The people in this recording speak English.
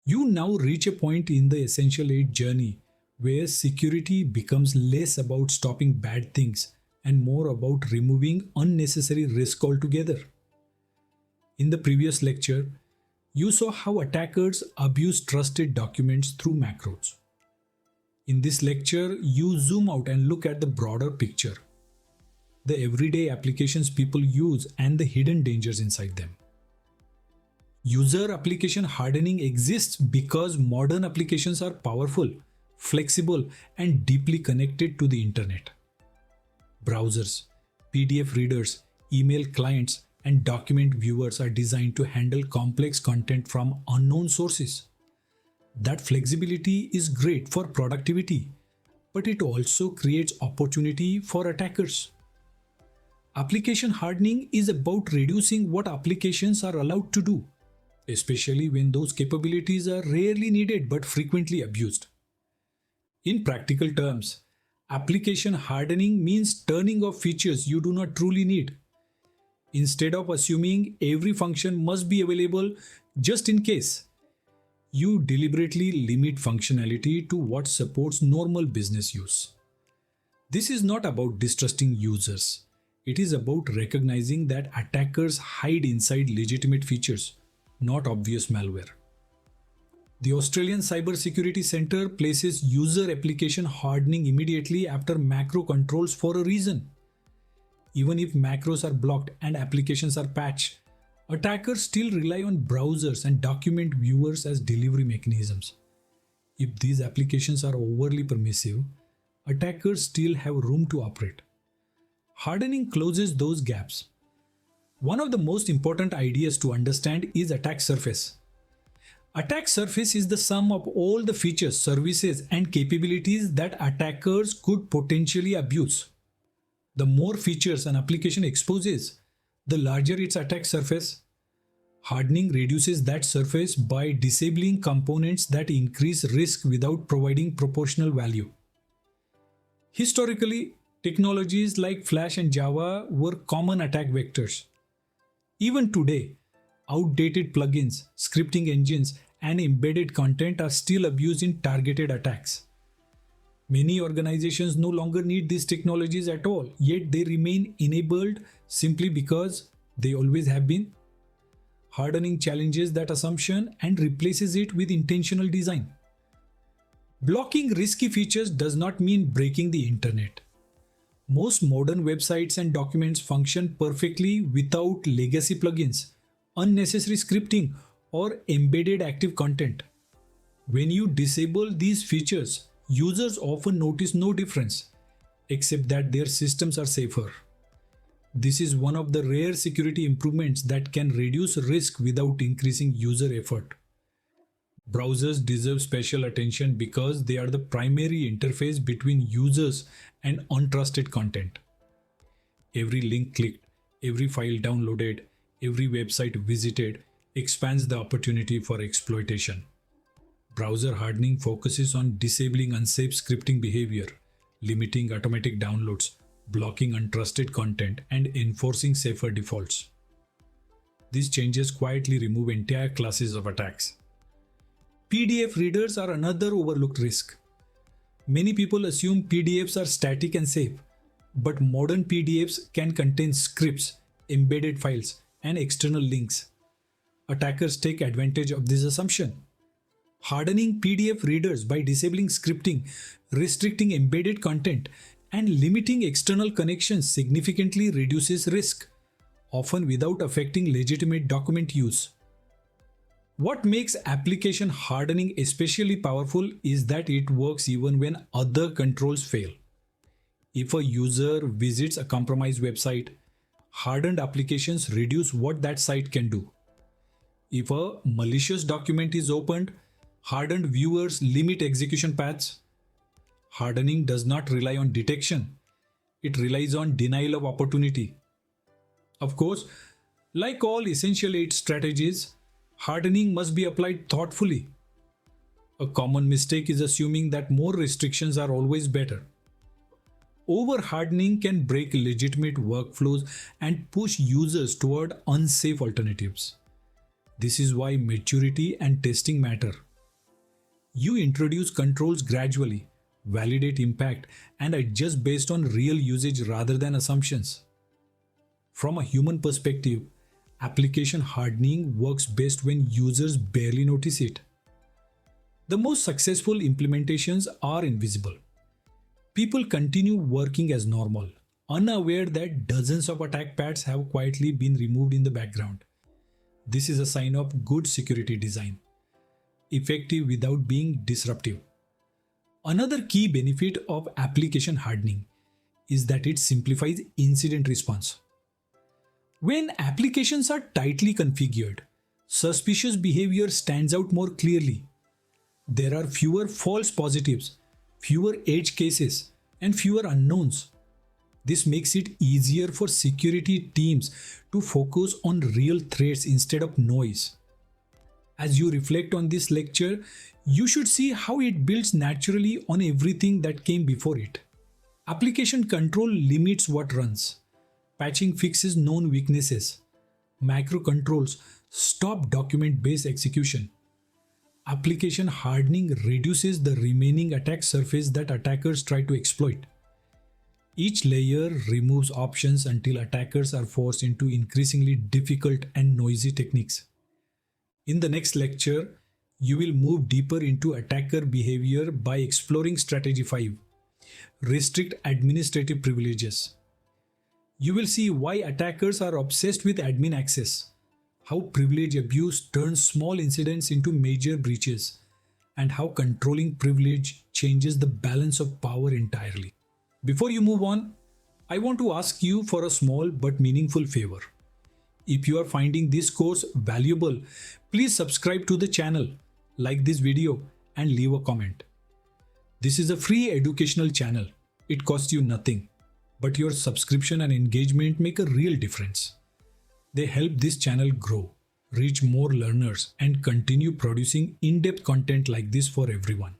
You now reach a point in the Essential 8 journey where security becomes less about stopping bad things and more about removing unnecessary risk altogether. In the previous lecture, you saw how attackers abuse trusted documents through macros. In this lecture, you zoom out and look at the broader picture, the everyday applications people use and the hidden dangers inside them. User application hardening exists because modern applications are powerful, flexible, and deeply connected to the internet. Browsers, PDF readers, email clients, and document viewers are designed to handle complex content from unknown sources. That flexibility is great for productivity, but it also creates opportunity for attackers. Application hardening is about reducing what applications are allowed to do, especially when those capabilities are rarely needed but frequently abused. In practical terms, application hardening means turning off features you do not truly need. Instead of assuming every function must be available just in case, you deliberately limit functionality to what supports normal business use. This is not about distrusting users. It is about recognizing that attackers hide inside legitimate features, not obvious malware. The Australian Cybersecurity Centre places user application hardening immediately after macro controls for a reason. Even if macros are blocked and applications are patched, attackers still rely on browsers and document viewers as delivery mechanisms. If these applications are overly permissive, attackers still have room to operate. Hardening closes those gaps. One of the most important ideas to understand is attack surface. Attack surface is the sum of all the features, services, and capabilities that attackers could potentially abuse. The more features an application exposes, the larger its attack surface. Hardening reduces that surface by disabling components that increase risk without providing proportional value. Historically, technologies like Flash and Java were common attack vectors. Even today, outdated plugins, scripting engines, and embedded content are still abused in targeted attacks. Many organizations no longer need these technologies at all, yet they remain enabled simply because they always have been. Hardening challenges that assumption and replaces it with intentional design. Blocking risky features does not mean breaking the internet. Most modern websites and documents function perfectly without legacy plugins, unnecessary scripting, or embedded active content. When you disable these features, users often notice no difference, except that their systems are safer. This is one of the rare security improvements that can reduce risk without increasing user effort. Browsers deserve special attention because they are the primary interface between users and untrusted content. Every link clicked, every file downloaded, every website visited expands the opportunity for exploitation. Browser hardening focuses on disabling unsafe scripting behavior, limiting automatic downloads, blocking untrusted content, and enforcing safer defaults. These changes quietly remove entire classes of attacks. PDF readers are another overlooked risk. Many people assume PDFs are static and safe, but modern PDFs can contain scripts, embedded files, and external links. Attackers take advantage of this assumption. Hardening PDF readers by disabling scripting, restricting embedded content, and limiting external connections significantly reduces risk, often without affecting legitimate document use. What makes application hardening especially powerful is that it works even when other controls fail. If a user visits a compromised website, hardened applications reduce what that site can do. If a malicious document is opened, hardened viewers limit execution paths. Hardening does not rely on detection. It relies on denial of opportunity. Of course, like all Essential 8 strategies, hardening must be applied thoughtfully. A common mistake is assuming that more restrictions are always better. Over-hardening can break legitimate workflows and push users toward unsafe alternatives. This is why maturity and testing matter. You introduce controls gradually, validate impact, and adjust based on real usage rather than assumptions. From a human perspective, application hardening works best when users barely notice it. The most successful implementations are invisible. People continue working as normal, unaware that dozens of attack paths have quietly been removed in the background. This is a sign of good security design, effective without being disruptive. Another key benefit of application hardening is that it simplifies incident response. When applications are tightly configured, suspicious behavior stands out more clearly. There are fewer false positives, fewer edge cases, and fewer unknowns. This makes it easier for security teams to focus on real threats instead of noise. As you reflect on this lecture, you should see how it builds naturally on everything that came before it. Application control limits what runs. Patching fixes known weaknesses. Macro controls stop document-based execution. Application hardening reduces the remaining attack surface that attackers try to exploit. Each layer removes options until attackers are forced into increasingly difficult and noisy techniques. In the next lecture, you will move deeper into attacker behavior by exploring Strategy 5. Restrict administrative privileges. You will see why attackers are obsessed with admin access, how privilege abuse turns small incidents into major breaches, and how controlling privilege changes the balance of power entirely. Before you move on, I want to ask you for a small but meaningful favor. If you are finding this course valuable, please subscribe to the channel, like this video, and leave a comment. This is a free educational channel. It costs you nothing, but your subscription and engagement make a real difference. They help this channel grow, reach more learners, and continue producing in-depth content like this for everyone.